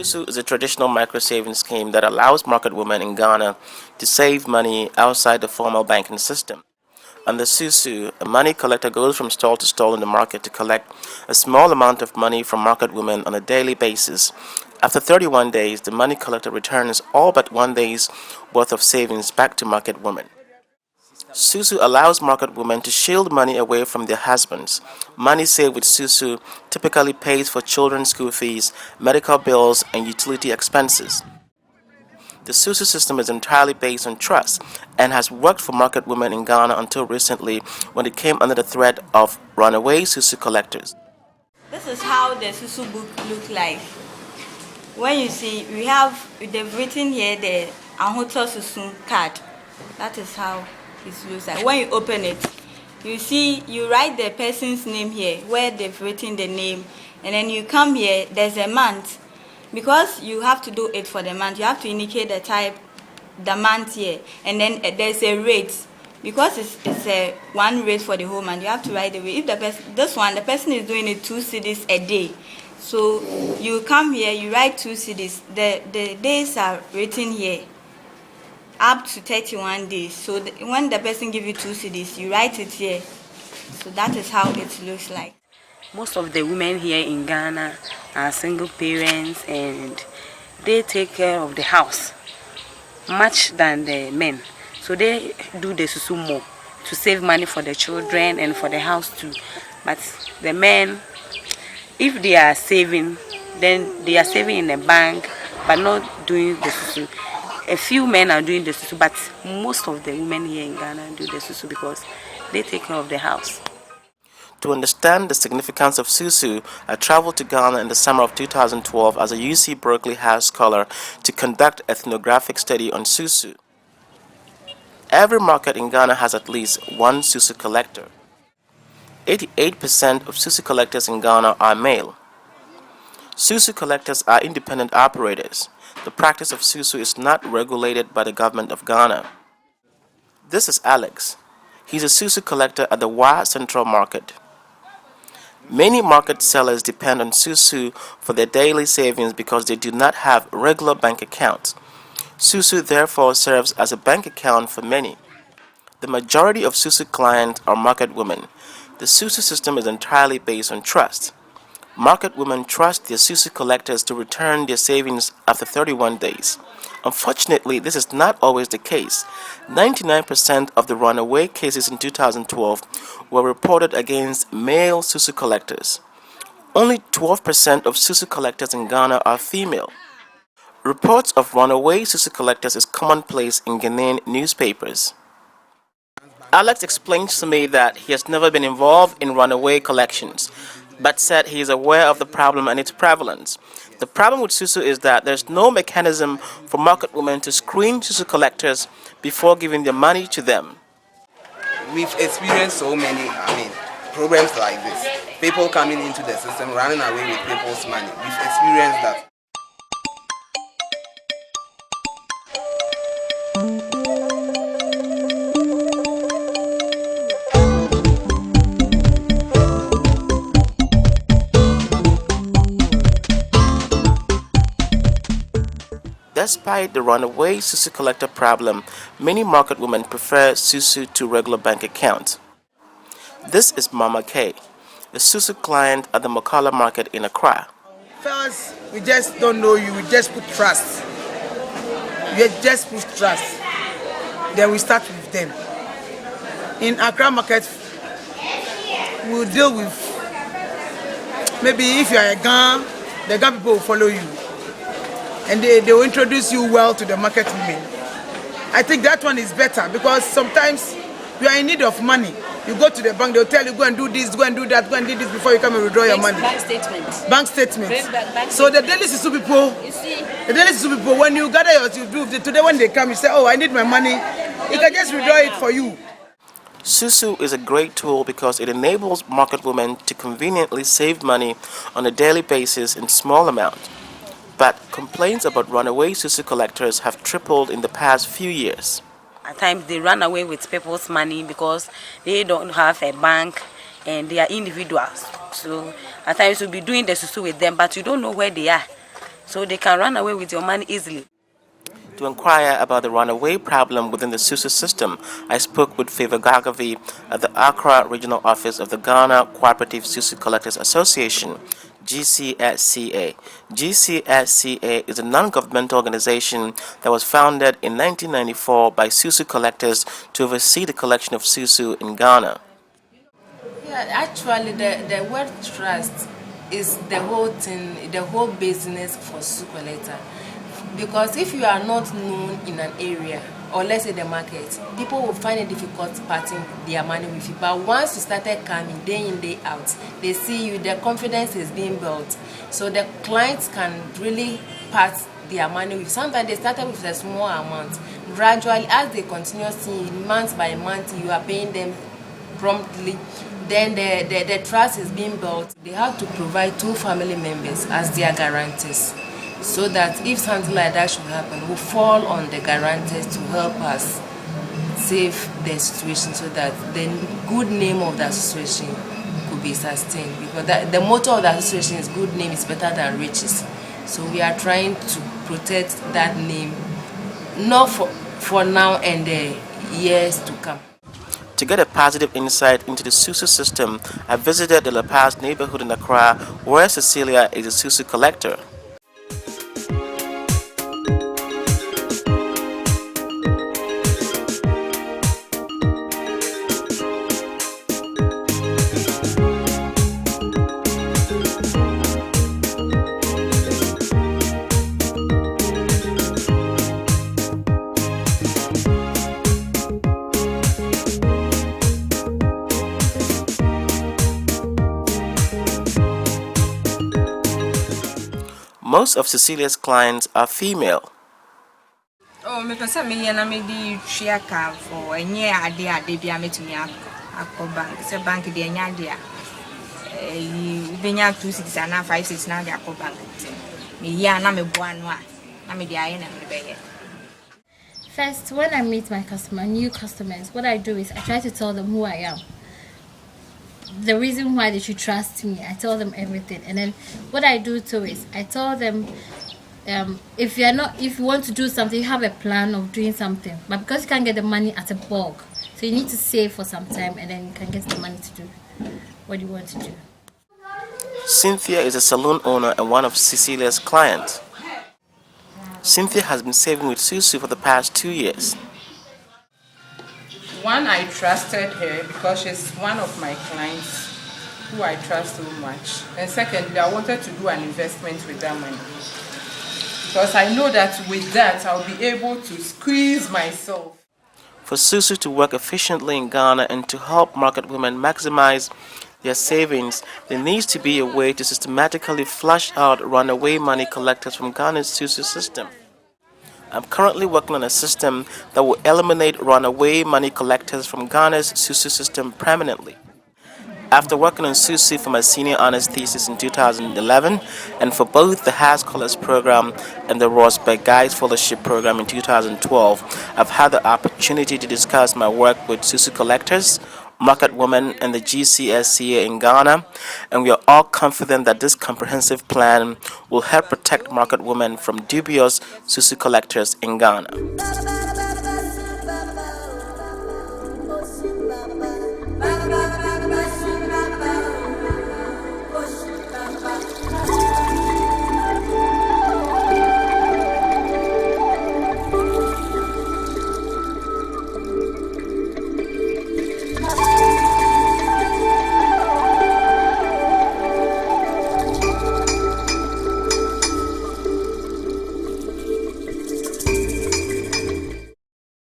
Susu is a traditional micro-savings scheme that allows market women in Ghana to save money outside the formal banking system. Under Susu, a money collector goes from stall to stall in the market to collect a small amount of money from market women on a daily basis. After 31 days, the money collector returns all but 1 day's worth of savings back to market women. Susu allows market women to shield money away from their husbands. Money saved with Susu typically pays for children's school fees, medical bills, and utility expenses. The Susu system is entirely based on trust and has worked for market women in Ghana until recently when it came under the threat of runaway Susu collectors. This is how the Susu book looks like. When you see, they've written here the Ahoto Susu card. That is how it looks like. When you open it, you write the person's name here where they've written the name, and then you come here, there's a month. Because you have to do it for the month, you have to indicate the month here, and then there's a rate. Because it's a one rate for the whole month, you have to write the rate. If the person is doing it 2 cedis a day, so you come here, you write 2 cedis. The days are written here, up to 31 days. So when the person gives you 2 cedis, you write it here. So that is how it looks like. Most of the women here in Ghana are single parents, and they take care of the house much than the men. So they do the Susu more to save money for the children and for the house too. But the men, if they are saving, then they are saving in a bank but not doing the Susu. A few men are doing the Susu, but most of the women here in Ghana do the Susu because they take care of the house. To understand the significance of Susu, I traveled to Ghana in the summer of 2012 as a UC Berkeley Haas Scholar to conduct an ethnographic study on Susu. Every market in Ghana has at least one Susu collector. 88% of Susu collectors in Ghana are male. Susu collectors are independent operators. The practice of Susu is not regulated by the government of Ghana. This is Alex. He's a Susu collector at the Wa Central Market. Many market sellers depend on Susu for their daily savings because they do not have regular bank accounts. Susu therefore serves as a bank account for many. The majority of Susu clients are market women. The Susu system is entirely based on trust. Market women trust their Susu collectors to return their savings after 31 days. Unfortunately, this is not always the case. 99% of the runaway cases in 2012 were reported against male Susu collectors. Only 12% of Susu collectors in Ghana are female. Reports of runaway Susu collectors is commonplace in Ghanaian newspapers. Alex explains to me that he has never been involved in runaway collections, but said he is aware of the problem and its prevalence. The problem with Susu is that there's no mechanism for market women to screen Susu collectors before giving their money to them. We've experienced so many, problems like this. People coming into the system, running away with people's money. We've experienced that. Despite the runaway Susu collector problem, many market women prefer Susu to regular bank accounts. This is Mama K, a Susu client at the Mokala market in Accra. First, we just don't know you, we just put trust. We just put trust. Then we start with them. In Accra market, we'll deal with, maybe if you are a Ghana, the Ghana people will follow you. And they will introduce you well to the market women. I think that one is better because sometimes you are in need of money. You go to the bank, they'll tell you go and do this, go and do that, go and do this before you come and withdraw your money. Bank statements. Bank statements. So the daily Susu people, when you gather your Susu, today when they come, you say, oh, I need my money. You can just withdraw it for you. Susu is a great tool because it enables market women to conveniently save money on a daily basis in small amounts. But complaints about runaway Susu collectors have tripled in the past few years. At times they run away with people's money because they don't have a bank and they are individuals. So at times you'll be doing the Susu with them, but you don't know where they are. so they can run away with your money easily. To inquire about the runaway problem within the Susu system, I spoke with Favor Gagavi at the Accra Regional Office of the Ghana Cooperative Susu Collectors Association, GCSCA. GCSCA is a non-governmental organization that was founded in 1994 by Susu collectors to oversee the collection of Susu in Ghana. Yeah, actually, the word trust is the whole thing, the whole business for Susu collector. Because if you are not known in an area, or let's say the market, people will find it difficult parting their money with you. But once you started coming day in, day out, they see you, their confidence is being built. So the clients can really part their money with. Sometimes they started with a small amount. Gradually, as they continue seeing month by month, you are paying them promptly. Then the trust is being built. They have to provide 2 family members as their guarantees, so that if something like that should happen, we'll fall on the guarantors to help us save the situation, so that the good name of the association could be sustained. Because the motto of the association is good name is better than riches. So we are trying to protect that name, not for now and the years to come. To get a positive insight into the Susu system, I visited the La Paz neighborhood in Accra, where Cecilia is a Susu collector. Most of Cecilia's clients are female. Oh, me pesa me yana me di tria ka for enye ade bia metumi akọ bank. Se bank de enya ade a benya 26 and 56 na de akọ bank. Me ya na me boa no a na me de aye na me be. First, when I meet my new customers, what I do is I try to tell them who I am. The reason why they should trust me, I tell them everything. And then what I do too is I tell them if you want to do something, you have a plan of doing something, but because you can't get the money at a bulk, so you need to save for some time and then you can get the money to do what you want to do. Cynthia is a salon owner and one of Cecilia's clients. Cynthia has been saving with Susu for the past 2 years. One, I trusted her because she's one of my clients who I trust so much. And secondly, I wanted to do an investment with that money, because I know that with that I'll be able to squeeze myself. For Susu to work efficiently in Ghana and to help market women maximize their savings, there needs to be a way to systematically flush out runaway money collectors from Ghana's Susu system. I'm currently working on a system that will eliminate runaway money collectors from Ghana's Susu system permanently. After working on Susu for my senior honors thesis in 2011 and for both the Haas Scholars Program and the Rosberg Geist Fellowship Program in 2012, I've had the opportunity to discuss my work with Susu collectors, market women, and the GCSCA in Ghana, and we are all confident that this comprehensive plan will help protect market women from dubious Susu collectors in Ghana.